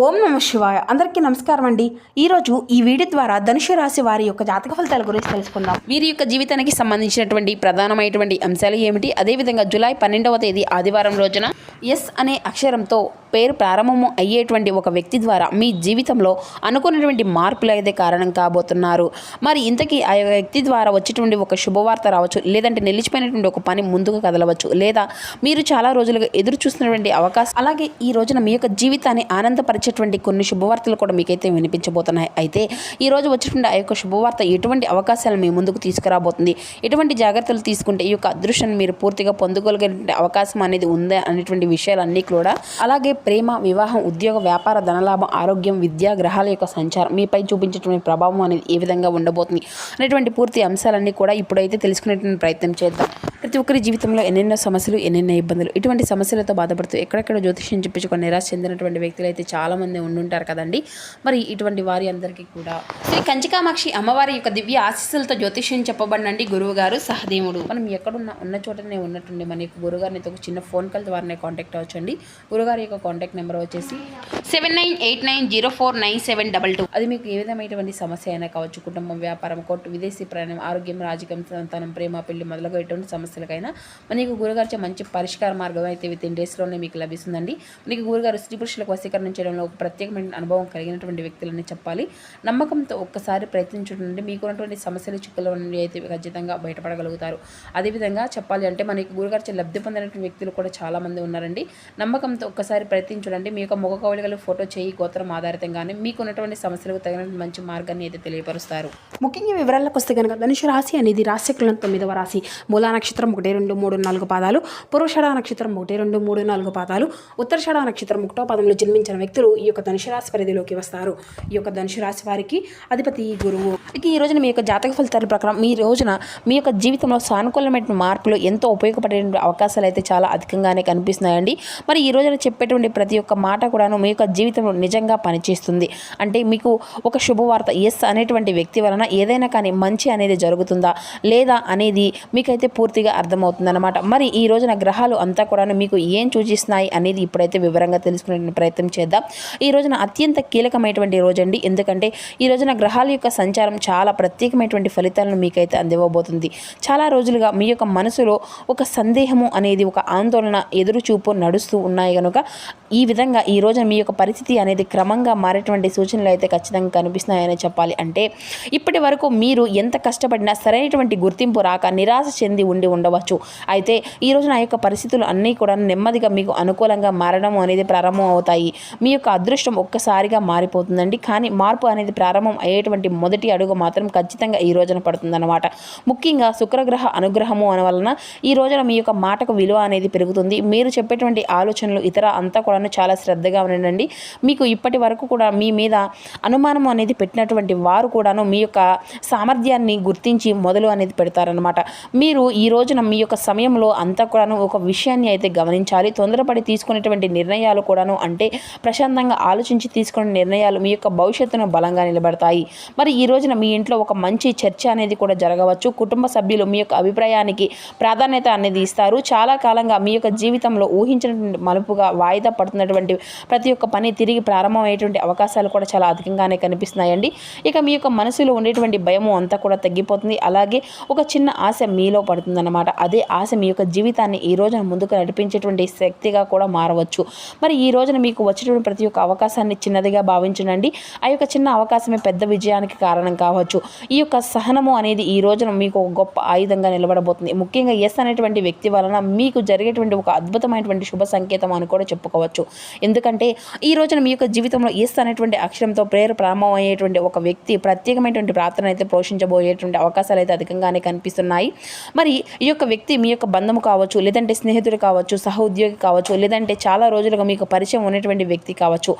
ఓం నమ శివాయ. అందరికీ నమస్కారం అండి. ఈరోజు ఈ వీడియో ద్వారా ధనుసు రాశి వారి యొక్క జాతక ఫలితాల గురించి తెలుసుకుందాం. వీరి యొక్క జీవితానికి సంబంధించినటువంటి ప్రధానమైనటువంటి అంశాలు ఏమిటి, అదేవిధంగా జూలై 12వ తేదీ ఆదివారం రోజున ఎస్ అనే అక్షరంతో పేరు ప్రారంభము అయ్యేటువంటి ఒక వ్యక్తి ద్వారా మీ జీవితంలో అనుకున్నటువంటి మార్పులు అయితే కారణం కాబోతున్నారు. మరి ఇంతకీ ఆ వ్యక్తి ద్వారా వచ్చేటువంటి ఒక శుభవార్త రావచ్చు, లేదంటే నిలిచిపోయినటువంటి ఒక పని ముందుకు కదలవచ్చు, లేదా మీరు చాలా రోజులుగా ఎదురు చూస్తున్నటువంటి అవకాశం, అలాగే ఈ రోజున మీ యొక్క జీవితాన్ని ఆనందపరిచేటువంటి కొన్ని శుభవార్తలు కూడా మీకైతే వినిపించబోతున్నాయి. అయితే ఈ రోజు వచ్చేటువంటి ఆ యొక్క శుభవార్త ఎటువంటి అవకాశాలు మీ ముందుకు తీసుకురాబోతుంది, ఎటువంటి జాగ్రత్తలు తీసుకుంటే ఈ యొక్క అదృష్టాన్ని మీరు పూర్తిగా పొందుకోగలిగే అవకాశం అనేది ఉందా అనేటువంటి విషయాలన్నీ కూడా, అలాగే ప్రేమ, వివాహం, ఉద్యోగ, వ్యాపార, ధనలాభం, ఆరోగ్యం, విద్యా, గ్రహాల యొక్క సంచారం మీపై చూపించేటువంటి ప్రభావం అనేది ఏ విధంగా ఉండబోతుంది అనేటువంటి పూర్తి అంశాలన్నీ కూడా ఇప్పుడైతే తెలుసుకునేటువంటి ప్రయత్నం చేద్దాం. ప్రతి ఒక్కరి జీవితంలో ఎన్నెన్నో సమస్యలు, ఎన్నెన్నో ఇబ్బందులు, ఇటువంటి సమస్యలతో బాధపడుతూ ఎక్కడెక్కడ జ్యోతిష్యం చెప్పించుకొని నిరాశ చెందినటువంటి వ్యక్తులు అయితే చాలామంది ఉండుంటారు కదండి. మరి ఇటువంటి వారి అందరికీ కూడా శ్రీ కంచికామాక్షి అమ్మవారి యొక్క దివ్య ఆశీస్సులతో జ్యోతిష్యం చెప్పబడినండి గురువు గారు సహదేవుడు. మనం ఎక్కడున్నా ఉన్న చోటనే ఉన్నట్టుండి మన యొక్క గురుగారిని ఒక చిన్న ఫోన్ కాల్ ద్వారానే కాంటాక్ట్ అవ్వచ్చండి. గురుగారి యొక్క కాంటాక్ట్ నెంబర్ వచ్చేసి 7989049722. అది మీకు ఏ విధమైనటువంటి సమస్య అయినా కావచ్చు, కుటుంబం, వ్యాపారం, కోర్టు, విదేశీ ప్రయాణం, ఆరోగ్యం, రాజకీయం, సంతానం, ప్రేమ, పెళ్లి మొదలగు ఎటువంటి సమస్యలకైనా మనకి గురుగారిచే మంచి పరిష్కార మార్గం అయితే విత్ ఇన్ డేస్లోనే మీకు లభిస్తుందండి. మనకి గురుగారు స్త్రీ పురుషులకు వశీకరణ చేయడంలో ఒక ప్రత్యేకమైన అనుభవం కలిగినటువంటి వ్యక్తులని చెప్పాలి. నమ్మకంతో ఒక్కసారి ప్రయత్నించడం మీకున్నటువంటి సమస్యలు, చిక్కుల నుండి అయితే ఖచ్చితంగా బయటపడగలుగుతారు. అదేవిధంగా చెప్పాలి అంటే మనకి గురుగారిచే లబ్ధి పొందినటువంటి వ్యక్తులు కూడా చాలామంది ఉన్నారండి. నమ్మకంతో ఒక్కసారి ప్రయత్నించడండి. మీ యొక్క ముఖ కవళికలు, ఫోటో, చేయి, గోత్రం ఆధారితంగానే మీకున్నటువంటి సమస్యలకు తగిన మంచి మార్గాన్ని అయితే తెలియపరుస్తారు. ముఖ్యంగా వివరాలకు వస్తే కనుక ధనుసు రాశి అనేది రాశికులం 9వ రాశి. మూలా నక్షత్రం 1, 2, 3, 4 పాదాలు, పూర్వషాఢ నక్షత్రం 1, 2, 3, 4 పాదాలు, ఉత్తరషాఢ నక్షత్రం 1వ పాదంలో జన్మించిన వ్యక్తులు ఈ యొక్క ధనుసు రాశి పరిధిలోకి వస్తారు. ఈ యొక్క ధనుసు రాశి వారికి అధిపతి గురువు. ఇక ఈ రోజున మీ యొక్క జాతక ఫలితాల ప్రకారం మీ రోజున మీ యొక్క జీవితంలో సానుకూలమైన మార్పులు ఎంతో ఉపయోగపడే అవకాశాలు అయితే చాలా అధికంగానే కనిపిస్తున్నాయండి. మరి ఈ రోజున చెప్పేటువంటి ప్రతి ఒక్క మాట కూడాను మీ యొక్క జీవితంలో నిజంగా పనిచేస్తుంది. అంటే మీకు ఒక శుభవార్త ఎస్ అనేటువంటి వ్యక్తి వలన ఏదైనా కానీ మంచి అనేది జరుగుతుందా లేదా అనేది మీకైతే పూర్తిగా అర్థమవుతుందన్నమాట. మరి ఈ రోజున గ్రహాలు అంతా కూడాను మీకు ఏం సూచిస్తున్నాయి అనేది ఇప్పుడైతే వివరంగా తెలుసుకునే ప్రయత్నం చేద్దాం. ఈ రోజున అత్యంత కీలకమైనటువంటి రోజండి. ఎందుకంటే ఈ రోజున గ్రహాల యొక్క సంచారం చాలా ప్రత్యేకమైనటువంటి ఫలితాలను మీకైతే అందివ్వబోతుంది. చాలా రోజులుగా మీ యొక్క మనసులో ఒక సందేహము అనేది, ఒక ఆందోళన, ఎదురుచూపు నడుస్తూ ఉన్నాయి కనుక ఈ విధంగా ఈ రోజున మీ యొక్క పరిస్థితి అనేది క్రమంగా మారేటువంటి సూచనలు అయితే ఖచ్చితంగా కనిపిస్తున్నాయని చెప్పాలి. అంటే ఇప్పటి వరకు మీరు ఎంత కష్టపడినా సరైనటువంటి గుర్తింపు రాక నిరాశ చెంది ఉండవచ్చు. అయితే ఈ రోజున ఆ యొక్క పరిస్థితులు అన్నీ కూడా నెమ్మదిగా మీకు అనుకూలంగా మారడం అనేది ప్రారంభం అవుతాయి. మీ యొక్క అదృష్టం ఒక్కసారిగా మారిపోతుందండి. కానీ మార్పు అనేది ప్రారంభం అయ్యేటువంటి మొదటి అడుగు మాత్రం ఖచ్చితంగా ఈ రోజున పడుతుందన్నమాట. ముఖ్యంగా శుక్రగ్రహ అనుగ్రహము అని వలన ఈ రోజున మీ యొక్క మాటకు విలువ అనేది పెరుగుతుంది. మీరు చెప్పేటువంటి ఆలోచనలు ఇతర అంతా కూడా చాలా శ్రద్ధగా ఉండండి. మీకు ఇప్పటి వరకు కూడా మీ మీద అనుమానం అనేది పెట్టినటువంటి వారు కూడాను మీ యొక్క సామర్థ్యాన్ని గుర్తించి మొదలు అనేది పెడతారనమాట. మీరు ఈ రోజున మీ యొక్క సమయంలో అంతా కూడాను ఒక విషయాన్ని అయితే గమనించాలి. తొందరపడి తీసుకునేటువంటి నిర్ణయాలు కూడాను, అంటే ప్రశాంతంగా ఆలోచించి తీసుకునే నిర్ణయాలు మీ యొక్క భవిష్యత్తును బలంగా నిలబడతాయి. మరి ఈ రోజున మీ ఇంట్లో ఒక మంచి చర్చ అనేది కూడా జరగవచ్చు. కుటుంబ సభ్యులు మీ యొక్క అభిప్రాయానికి ప్రాధాన్యత అనేది ఇస్తారు. చాలా కాలంగా మీ యొక్క జీవితంలో ఊహించినటువంటి మలుపుగా వాయిదా పడుతున్నటువంటి ప్రతి ఒక్క పని తిరిగి ప్రారంభమయ్యేటువంటి అవకాశాలు కూడా చాలా అధికంగానే కనిపిస్తున్నాయండి. ఇక మీ యొక్క మనసులో ఉండేటువంటి భయము అంతా కూడా తగ్గిపోతుంది. అలాగే ఒక చిన్న ఆశ మీలో పడుతుందన్నమాట. అదే ఆశ మీ యొక్క జీవితాన్ని ఈ రోజున ముందుకు నడిపించేటువంటి శక్తిగా కూడా మారవచ్చు. మరి ఈ రోజున మీకు వచ్చేటువంటి ప్రతి ఒక్క అవకాశాన్ని చిన్నదిగా భావించండి. ఆ యొక్క చిన్న అవకాశమే పెద్ద విజయానికి కారణం కావచ్చు. ఈ యొక్క సహనము అనేది ఈ రోజున మీకు ఒక గొప్ప ఆయుధంగా నిలబడబోతుంది. ముఖ్యంగా ఎస్ అనేటువంటి వ్యక్తి వలన మీకు జరిగేటువంటి ఒక అద్భుతమైనటువంటి శుభ సంకేతం అని కూడా చెప్పుకోవచ్చు. ఎందుకంటే ఈ రోజున మీ యొక్క జీవితంలో ఎస్ అనేటువంటి అక్షరంతో ప్రేరణ ప్రారంభం అయ్యేటువంటి ఒక వ్యక్తి ప్రత్యేకమైనటువంటి ప్రార్థన అయితే పోషించబోయేటువంటి అవకాశాలు అయితే అధికంగానే కనిపిస్తున్నాయి. మరి ఈ యొక్క వ్యక్తి మీ యొక్క బంధము కావచ్చు, లేదంటే స్నేహితుడు కావచ్చు, సహోద్యోగి కావచ్చు, లేదంటే చాలా రోజులుగా మీకు పరిచయం ఉన్నటువంటి వ్యక్తి కావచ్చు.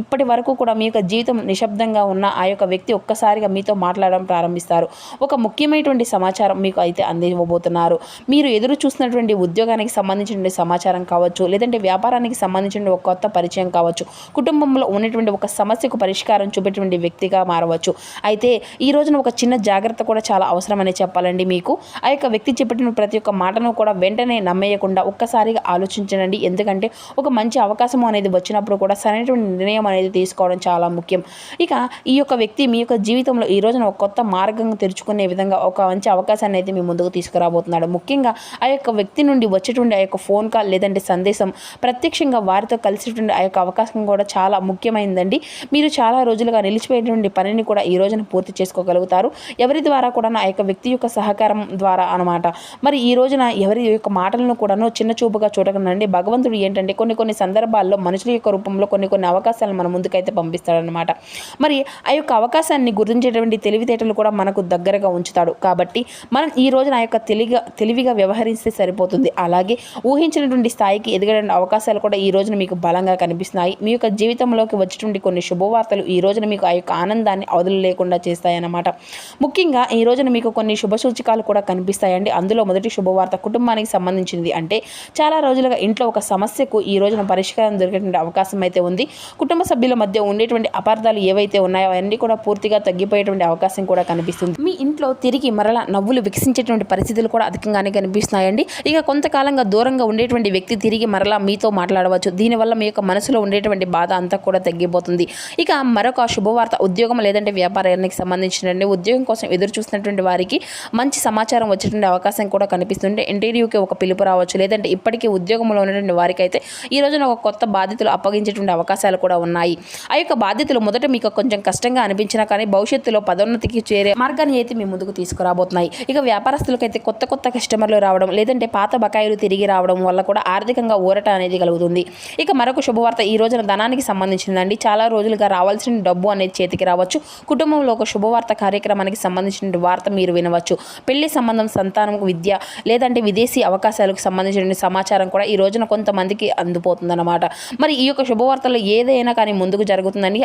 ఇప్పటి వరకు కూడా మీ యొక్క జీవితం నిశ్శబ్దంగా ఉన్న ఆ యొక్క వ్యక్తి ఒక్కసారిగా మీతో మాట్లాడడం ప్రారంభిస్తారు. ఒక ముఖ్యమైనటువంటి సమాచారం మీకు అయితే అందివ్వబోతున్నారు. మీరు ఎదురు చూస్తున్నటువంటి ఉద్యోగానికి సంబంధించిన సమాచారం కావచ్చు, లేదంటే వ్యాపారానికి సంబంధించిన ఒక కొత్త పరిచయం కావచ్చు, రావచ్చు. కుటుంబంలో ఉన్నటువంటి ఒక సమస్యకు పరిష్కారం చూపేటువంటి వ్యక్తిగా మారవచ్చు. అయితే ఈ రోజున ఒక చిన్న జాగ్రత్త కూడా చాలా అవసరమని చెప్పాలండి మీకు. ఆ యొక్క వ్యక్తి చెప్పిన ప్రతి ఒక్క మాటను కూడా వెంటనే నమ్మేయకుండా ఒక్కసారిగా ఆలోచించండి. ఎందుకంటే ఒక మంచి అవకాశం అనేది వచ్చినప్పుడు కూడా సరైనటువంటి నిర్ణయం అనేది తీసుకోవడం చాలా ముఖ్యం. ఇక ఈ యొక్క వ్యక్తి మీ యొక్క జీవితంలో ఈ రోజున ఒక కొత్త మార్గం తెరుచుకునే విధంగా ఒక మంచి అవకాశాన్ని అయితే మీ ముందుకు తీసుకురాబోతున్నాడు. ముఖ్యంగా ఆ యొక్క వ్యక్తి నుండి వచ్చేటువంటి ఆ యొక్క ఫోన్ కాల్ లేదంటే సందేశం ప్రత్యక్షంగా వారితో కలిసేటువంటి ఆ యొక్క అవకాశం కూడా చాలా ముఖ్యమైనదండి. మీరు చాలా రోజులుగా నిలిచిపోయేటువంటి పనిని కూడా ఈ రోజున పూర్తి చేసుకోగలుగుతారు. ఎవరి ద్వారా కూడా ఆ యొక్క వ్యక్తి యొక్క సహకారం ద్వారా అనమాట. మరి ఈ రోజున ఎవరి యొక్క మాటలను కూడాను చిన్న చూపుగా చూడకండి. భగవంతుడు ఏంటంటే కొన్ని సందర్భాల్లో మనుషుల యొక్క రూపంలో కొన్ని అవకాశాలను మన ముందుకైతే పంపిస్తాడనమాట. మరి ఆ యొక్క అవకాశాన్ని గుర్తించేటువంటి తెలివితేటలు కూడా మనకు దగ్గరగా ఉంచుతాడు. కాబట్టి మనం ఈ రోజున ఆ యొక్క తెలివిగా వ్యవహరిస్తే సరిపోతుంది. అలాగే ఊహించినటువంటి స్థాయికి ఎదగడానికి అవకాశాలు కూడా ఈ రోజున మీకు బలంగా కనిపిస్తున్నాయి. మీ యొక్క జీవితంలోకి వచ్చేటువంటి కొన్ని శుభవార్తలు ఈ రోజున మీకు ఆ యొక్క ఆనందాన్ని అవధులు లేకుండా చేస్తాయన్నమాట. ముఖ్యంగా ఈ రోజున మీకు కొన్ని శుభ సూచకాలు కూడా కనిపిస్తాయండి. అందులో మొదటి శుభవార్త కుటుంబానికి సంబంధించింది. అంటే చాలా రోజులుగా ఇంట్లో ఒక సమస్యకు ఈ రోజున పరిష్కారం దొరికేటువంటి అవకాశం అయితే ఉంది. కుటుంబ సభ్యుల మధ్య ఉండేటువంటి అపార్థాలు ఏవైతే ఉన్నాయో అవన్నీ కూడా పూర్తిగా తగ్గిపోయేటువంటి అవకాశం కూడా కనిపిస్తుంది. మీ ఇంట్లో తిరిగి మరలా నవ్వులు వికసించేటువంటి పరిస్థితులు కూడా అధికంగానే కనిపిస్తున్నాయండి. ఇక కొంతకాలంగా దూరంగా ఉండేటువంటి వ్యక్తి తిరిగి మరలా మీతో మాట్లాడవచ్చు. దీనివల్ల మీ యొక్క మనసులో ఉండేటువంటి బాధ అంతా కూడా తగ్గిపోతుంది. ఇక మరొక శుభవార్త ఉద్యోగం లేదంటే వ్యాపారానికి సంబంధించినటువంటి ఉద్యోగం కోసం ఎదురు చూస్తున్నటువంటి వారికి మంచి సమాచారం వచ్చేటువంటి అవకాశం కూడా కనిపిస్తుంది. ఇంటర్వ్యూకి ఒక పిలుపు రావచ్చు. లేదంటే ఇప్పటికీ ఉద్యోగంలో ఉన్నటువంటి వారికి అయితే ఈ రోజున ఒక కొత్త బాధ్యతలు అప్పగించేటువంటి అవకాశాలు కూడా ఉన్నాయి. ఆ యొక్క బాధ్యతలు మొదట మీకు కొంచెం కష్టంగా అనిపించినా కానీ భవిష్యత్తులో పదోన్నతికి చేరే మార్గాన్ని అయితే మీ ముందుకు తీసుకురాబోతున్నాయి. ఇక వ్యాపారస్తులకైతే కొత్త కస్టమర్లు రావడం లేదంటే పాత బకాయిలు తిరిగి రావడం వల్ల కూడా ఆర్థికంగా ఊరట అనేది కలుగుతుంది. ఇక మరొక శుభవార్త ఈ రోజున ధనానికి సంబంధించిందండి. చాలా రోజులుగా రావాల్సిన డబ్బు అనేది చేతికి రావచ్చు. కుటుంబంలో ఒక శుభవార్త కార్యక్రమానికి సంబంధించిన వార్త మీరు వినవచ్చు. పెళ్లి సంబంధం, సంతానం, విద్య లేదంటే విదేశీ అవకాశాలకు సంబంధించిన సమాచారం కూడా ఈ రోజున కొంతమందికి అందుపోతుందన్నమాట. మరి ఈ యొక్క శుభవార్తలు ఏదైనా కానీ ముందుకు జరుగుతుందండి.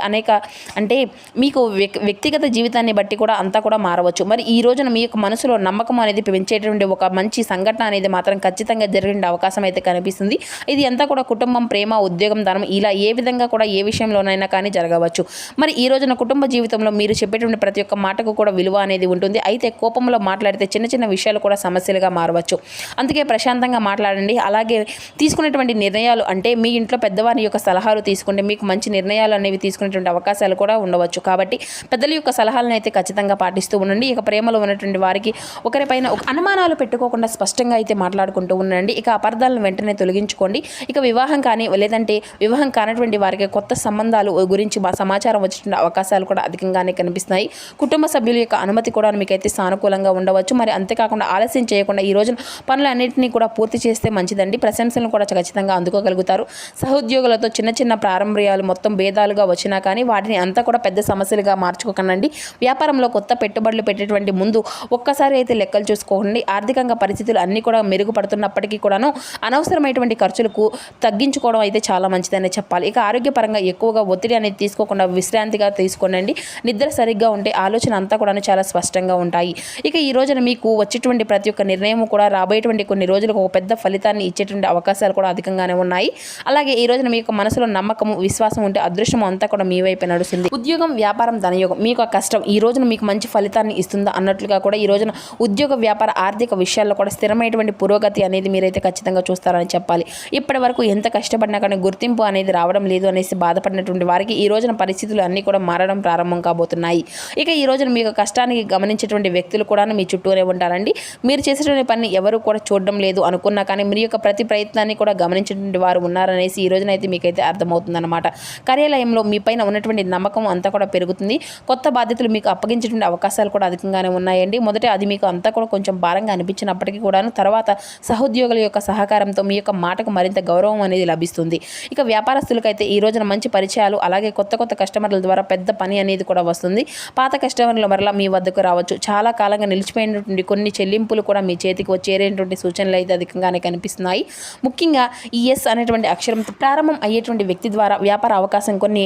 అంటే మీకు వ్యక్తిగత జీవితాన్ని బట్టి కూడా అంతా కూడా మారవచ్చు. మరి ఈ రోజున మీ యొక్క మనసులో నమ్మకం అనేది పెంచేటువంటి ఒక మంచి సంఘటన అనేది మాత్రం ఖచ్చితంగా జరిగే అవకాశం అయితే కనిపిస్తుంది. ఇది అంతా కూడా కుటుంబం, ప్రేమ, ఉద్యోగం, ధనం ఇలా ఏ విధంగా కూడా ఏ విషయంలోనైనా కానీ జరగవచ్చు. మరి ఈ రోజున కుటుంబ జీవితంలో మీరు చెప్పేటువంటి ప్రతి ఒక్క మాటకు కూడా విలువ అనేది ఉంటుంది. అయితే కోపంలో మాట్లాడితే చిన్న విషయాలు కూడా సమస్యలుగా మారవచ్చు. అందుకే ప్రశాంతంగా మాట్లాడండి. అలాగే తీసుకునేటువంటి నిర్ణయాలు అంటే మీ ఇంట్లో పెద్దవారి యొక్క సలహాలు తీసుకుంటే మీకు మంచి నిర్ణయాలు అనేవి తీసుకునేటువంటి అవకాశాలు కూడా ఉండవచ్చు. కాబట్టి పెద్దల యొక్క సలహాలను అయితే ఖచ్చితంగా పాటిస్తూ ఉండండి. ఇక ప్రేమలో ఉన్నటువంటి వారికి ఒకరిపైన అనుమానాలు పెట్టుకోకుండా స్పష్టంగా అయితే మాట్లాడుకుంటూ ఉండండి. ఇక అపార్థాలను వెంటనే తొలగించుకోండి. ఇక వివాహం కానీ లేదంటే వివాహం కానటువంటి వారికి కొత్త సంబంధాలు గురించి సమాచారం వచ్చేటువంటి అవకాశాలు కూడా అధికంగానే కనిపిస్తున్నాయి. కుటుంబ సభ్యుల యొక్క అనుమతి కూడా మీకైతే సానుకూలంగా ఉండవచ్చు. మరి అంతేకాకుండా ఆలస్యం చేయకుండా ఈ రోజున పనులన్నింటినీ కూడా పూర్తి చేస్తే మంచిదండి. ప్రశంసలను కూడా ఖచ్చితంగా అందుకోగలుగుతారు. సహోద్యోగులతో చిన్న ప్రారంభాలు మొత్తం భేదాలుగా వచ్చినా కానీ వాటిని అంతా కూడా పెద్ద సమస్యలుగా మార్చుకోకండి. వ్యాపారంలో కొత్త పెట్టుబడులు పెట్టేటువంటి ముందు ఒక్కసారి అయితే లెక్కలు చూసుకోండి. ఆర్థికంగా పరిస్థితులు అన్నీ కూడా మెరుగుపడుతున్నప్పటికీ కూడాను అనవసరమైనటువంటి ఖర్చులకు తగ్గించుకోవడం అయితే చాలా మంచిదనే చెప్పాలి. ఇక ఆరోగ్యపరంగా ఎక్కువగా ఒత్తిడి అనేది తీసుకోకుండా విశ్రాంతిగా తీసుకోనండి. నిద్ర సరిగ్గా ఉంటే ఆలోచన అంతా కూడా చాలా స్పష్టంగా ఉంటాయి. ఇక ఈ రోజున మీకు వచ్చేటువంటి ప్రతి ఒక్క నిర్ణయం కూడా రాబోయేటువంటి కొన్ని రోజులకు ఒక పెద్ద ఫలితాన్ని ఇచ్చేటువంటి అవకాశాలు కూడా అధికంగానే ఉన్నాయి. అలాగే ఈ రోజున మీకు మనసులో నమ్మకము, విశ్వాసం ఉంటే అదృష్టం అంతా కూడా మీ వైపే నడుస్తుంది. ఉద్యోగం, వ్యాపారం, ధనయోగం మీకు ఆ కష్టం ఈ రోజున మీకు మంచి ఫలితాన్ని ఇస్తుందా అన్నట్లుగా కూడా ఈ రోజున ఉద్యోగ, వ్యాపార, ఆర్థిక విషయాల్లో కూడా స్థిరమైనటువంటి పురోగతి అనేది మీరైతే ఖచ్చితంగా చూస్తారని చెప్పాలి. ఇప్పటి వరకు ఎంత కష్టపడినా కానీ గుర్తింపు అనేది రావడం లేదు అనేసి బాధపడినటువంటి వారికి ఈ రోజున పరిస్థితులు అన్నీ కూడా మారడం ప్రారంభం కాబోతున్నాయి. ఇక ఈ రోజున మీకు కష్టానికి గమనించేటువంటి వ్యక్తులు కూడా మీ చుట్టూనే ఉంటారండి. మీరు చేసేటువంటి పని ఎవరు కూడా చూడడం లేదు అనుకున్నా కానీ మీ యొక్క ప్రతి ప్రయత్నాన్ని కూడా గమనించేటువంటి వారు ఉన్నారనేసి ఈ రోజున అయితే మీకైతే అర్థమవుతుందన్నమాట. కార్యాలయంలో మీ పైన ఉన్నటువంటి నమ్మకం అంతా కూడా పెరుగుతుంది. కొత్త బాధ్యతలు మీకు అప్పగించేటువంటి అవకాశాలు కూడా అధికంగానే ఉన్నాయండి. మొదట అది మీకు అంతా కూడా కొంచెం భారంగా అనిపించినప్పటికీ కూడాను తర్వాత సహోద్యోగుల యొక్క సహకారంతో మీ యొక్క మాటకు మరింత గౌరవం అనేది లభిస్తుంది. ఇక వ్యాపారస్తులకైతే ఈ రోజున మంచి పరిచయాలు అలాగే కొత్త కస్టమర్ల ద్వారా పెద్ద పని అనేది కూడా వస్తుంది. పాత కస్టమర్లు మరలా మీ వద్దకు రావచ్చు. చాలా కాలంగా నిలిచిపోయినటువంటి కొన్ని చెల్లింపులు కూడా మీ చేతికి వచ్చేటువంటి సూచనలు అయితే అధికంగానే కనిపిస్తున్నాయి. ముఖ్యంగా ఈ ఎస్ అనేటువంటి అక్షరంతో ప్రారంభం అయ్యేటువంటి వ్యక్తి ద్వారా వ్యాపార అవకాశం కొన్ని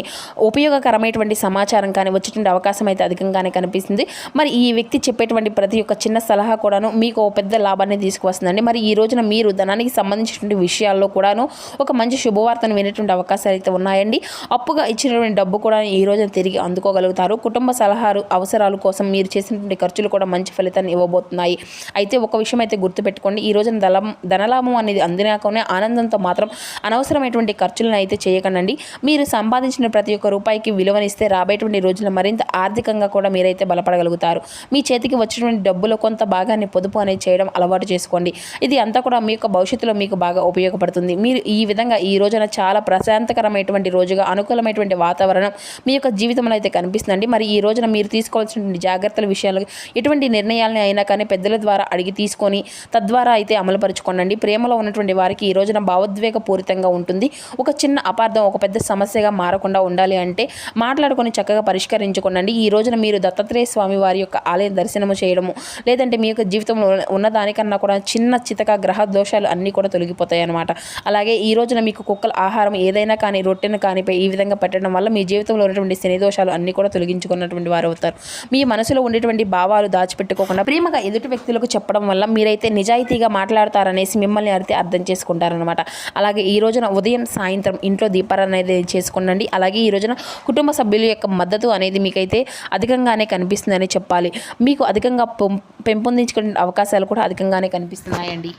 ఉపయోగకరమైనటువంటి సమాచారం కానీ వచ్చేటువంటి అవకాశం అయితే అధికంగానే కనిపిస్తుంది. మరి ఈ వ్యక్తి చెప్పేటువంటి ప్రతి ఒక్క చిన్న సలహా కూడాను మీకు పెద్ద లాభాన్ని తీసుకువస్తుందండి. మరి ఈ రోజున మీరు ధనానికి సంబంధించినటువంటి విషయాల్లో కూడాను ఒక మంచి శుభవార్తను వినేటువంటి అవకాశం అవకాశాలు అయితే ఉన్నాయండి. అప్పుగా ఇచ్చినటువంటి డబ్బు కూడా ఈ రోజున తిరిగి అందుకోగలుగుతారు. కుటుంబ సలహాలు అవసరాల కోసం మీరు చేసినటువంటి ఖర్చులు కూడా మంచి ఫలితాన్ని ఇవ్వబోతున్నాయి. అయితే ఒక విషయం అయితే గుర్తుపెట్టుకోండి, ఈ రోజున ధనలాభం అనేది అందినాకనే ఆనందంతో మాత్రం అనవసరమైనటువంటి ఖర్చులను అయితే చేయకండి. మీరు సంపాదించిన ప్రతి ఒక్క రూపాయికి విలువనిస్తే రాబోయేటువంటి రోజుల్లో మరింత ఆర్థికంగా కూడా మీరైతే బలపడగలుగుతారు. మీ చేతికి వచ్చినటువంటి డబ్బులో కొంత భాగాన్ని పొదుపు అనేది చేయడం అలవాటు చేసుకోండి. ఇది అంతా కూడా మీ యొక్క భవిష్యత్తులో మీకు బాగా ఉపయోగపడుతుంది. మీరు ఈ విధంగా ఈ రోజున చాలా ప్రశాంతకరమైనటువంటి రోజుగా, అనుకూలమైనటువంటి వాతావరణం మీ యొక్క జీవితంలో అయితే కనిపిస్తుందండి. మరి ఈ రోజున మీరు తీసుకోవాల్సిన జాగ్రత్తల విషయాలు, ఎటువంటి నిర్ణయాలని అయినా కానీ పెద్దల ద్వారా అడిగి తీసుకొని తద్వారా అయితే అమలుపరుచుకోండి. ప్రేమలో ఉన్నటువంటి వారికి ఈ రోజున భావోద్వేగపూరితంగా ఉంటుంది. ఒక చిన్న అపార్థం ఒక పెద్ద సమస్యగా మారకుండా ఉండాలి అంటే మాట్లాడుకొని చక్కగా పరిష్కరించుకోండి. ఈ రోజున మీరు దత్తాత్రేయ స్వామి వారి యొక్క ఆలయ దర్శనము చేయడము, లేదంటే మీ యొక్క జీవితంలో ఉన్నదానికన్నా కూడా చిన్న చితక గ్రహ దోషాలు అన్నీ కూడా తొలగిపోతాయి అన్నమాట. అలాగే ఈ రోజున మీకు కుక్కల ఆహారం ఏదైనా కానీ, రొట్టెను కానీ ఈ విధంగా పెట్టడం వల్ల మీ జీవితంలో ఉన్నటువంటి శని దోషాలు అన్నీ కూడా తొలగించుకున్నటువంటి వారు అవుతారు. మీ మనసులో ఉండేటువంటి భావాలు దాచిపెట్టుకోకుండా ప్రేమగా ఎదుటి వ్యక్తులకు చెప్పడం వల్ల మీరైతే నిజాయితీగా మాట్లాడతారనేసి మిమ్మల్ని అయితే అర్థం చేసుకుంటారనమాట. అలాగే ఈ రోజున ఉదయం సాయంత్రం ఇంట్లో దీపారాధన అనేది చేసుకోండి. అలాగే ఈ రోజున కుటుంబ సభ్యుల యొక్క మద్దతు అనేది మీకైతే అధికంగానే కనిపిస్తుందని చెప్పాలి. మీకు అధికంగా పెంపొందించుకునే అవకాశాలు కూడా అధికంగానే కనిపిస్తున్నాయండి.